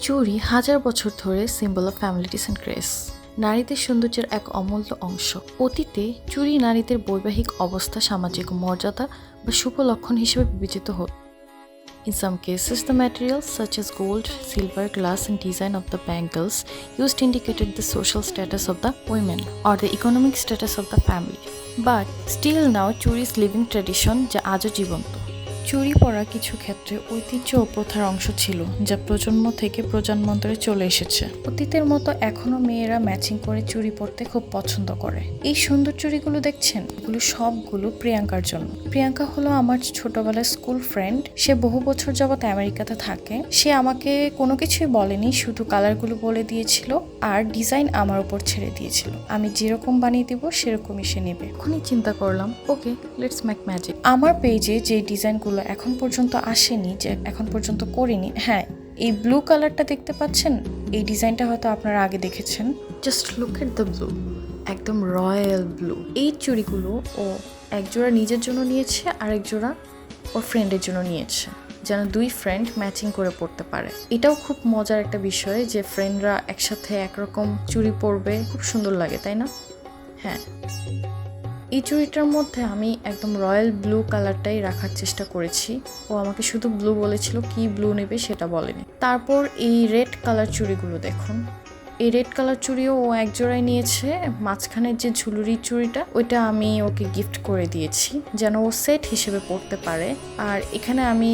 চুড়ি হাজার বছর ধরে সিম্বল অফ ফ্যামিলিটিস অ্যান্ড গ্রেস, নারীদের সৌন্দর্যের এক অমূল্য অংশ। অতীতে চুড়ি নারীদের বৈবাহিক অবস্থা, সামাজিক মর্যাদা বা শুভ লক্ষণ হিসেবে বিবেচিত হতো। In some cases, the materials such as gold, silver, glass, and design of the bangles used indicated the social status of the women or the economic status of the family. But still now, চুড়ি is living tradition যা আজও জীবন্ত। চুড়ি পরা কিছু ক্ষেত্রে ঐতিহ্য ও প্রথার অংশ ছিল, যা প্রজন্ম থেকে প্রজন্মান্তরে চলে এসেছে। অতীতের মতো এখনো মেয়েরা ম্যাচিং করে চুড়ি পরতে খুব পছন্দ করে। এই সুন্দর চুড়িগুলো দেখছেন, এগুলো সবগুলো প্রিয়াঙ্কার জন্য। প্রিয়াঙ্কা হলো আমার ছোটবেলার স্কুল ফ্রেন্ড। সে বহু বছর যাবৎ আমেরিকাতে থাকে। সে আমাকে কোনো কিছুই বলেনি, শুধু কালারগুলো বলে দিয়েছিল আর ডিজাইন আমার উপর ছেড়ে দিয়েছিল। আমি যেরকম বানিয়ে দিব সেরকমই সে নেবে। এখনই চিন্তা করলাম, ওকে, লেটস মেক ম্যাজিক। আমার পেজে যে ডিজাইনগুলো এখন পর্যন্ত আসেনি, যে এখন পর্যন্ত করিনি, হ্যাঁ, এই ব্লু কালারটা দেখতে পাচ্ছেন, এই ডিজাইনটা হয়তো আপনারা আগে দেখেছেন। Just look at the blue, একদম রয়্যাল ব্লু। এই চুড়িগুলো ও একজোড়া নিজের জন্য নিয়েছে আর একজোড়া ওর ফ্রেন্ডের জন্য নিয়েছে, যেন দুই ফ্রেন্ড ম্যাচিং করে পড়তে পারে। এটাও খুব মজার একটা বিষয় যে ফ্রেন্ডরা একসাথে একরকম চুড়ি পরবে, খুব সুন্দর লাগে, তাই না? হ্যাঁ, এই চুড়িটার মধ্যে আমি একদম রয়্যাল ব্লু কালারটাই রাখার চেষ্টা করেছি। ও আমাকে শুধু ব্লু বলেছিল, কি ব্লু নেবে সেটা বলেনি। তারপর এই রেড কালার চুড়িগুলো দেখুন, এই রেড কালার চুড়িও ও এক জোড়ায় নিয়েছে। মাঝখানের যে ঝুলুরি চুড়িটা, ওইটা আমি ওকে গিফট করে দিয়েছি যেন ও সেট হিসেবে পরতে পারে। আর এখানে আমি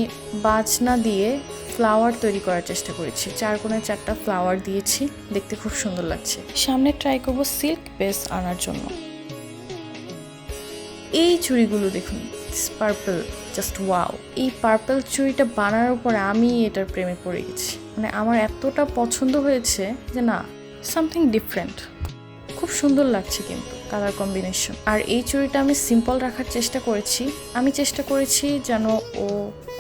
বাজনা দিয়ে ফ্লাওয়ার তৈরি করার চেষ্টা করেছি, 4 কোণে 4টা ফ্লাওয়ার দিয়েছি, দেখতে খুব সুন্দর লাগছে। সামনে ট্রাই করবো সিল্ক বেস আনার জন্য। এই চুড়িগুলো দেখুন, পার্পল, জাস্ট ওয়াও। এই পার্পল চুড়িটা বানানোর পরে আমি এটার প্রেমে পড়ে গেছি। মানে আমার এতটা পছন্দ হয়েছে যে না, সামথিং ডিফারেন্ট, খুব সুন্দর লাগছে কিন্তু কালার কম্বিনেশন। আর এই চুড়িটা আমি সিম্পল রাখার চেষ্টা করেছি। আমি চেষ্টা করেছি যেন ও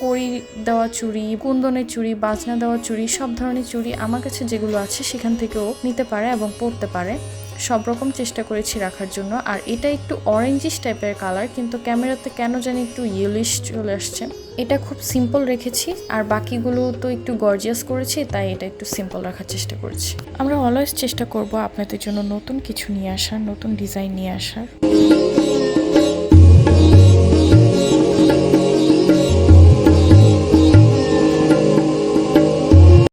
কড়ি দেওয়া চুড়ি, কুন্দনের চুড়ি, বাজনা দেওয়া চুড়ি, সব ধরনের চুড়ি আমার কাছে যেগুলো আছে সেখান থেকেও নিতে পারে এবং পরতে পারে। সব রকম চেষ্টা করেছি রাখার জন্য। আর এটা একটু অরেঞ্জিশ টাইপের কালার, কিন্তু ক্যামেরাতে কেন জানি একটু ইয়েলিশ চলে আসছে। এটা খুব সিম্পল রেখেছি, আর বাকিগুলো তো একটু গর্জিয়াস করেছি, তাই এটা একটু সিম্পল রাখার চেষ্টা করেছি। আমরা অলওয়েজ চেষ্টা করব আপনাদের জন্য নতুন কিছু নিয়ে আসার, নতুন ডিজাইন নিয়ে আসার।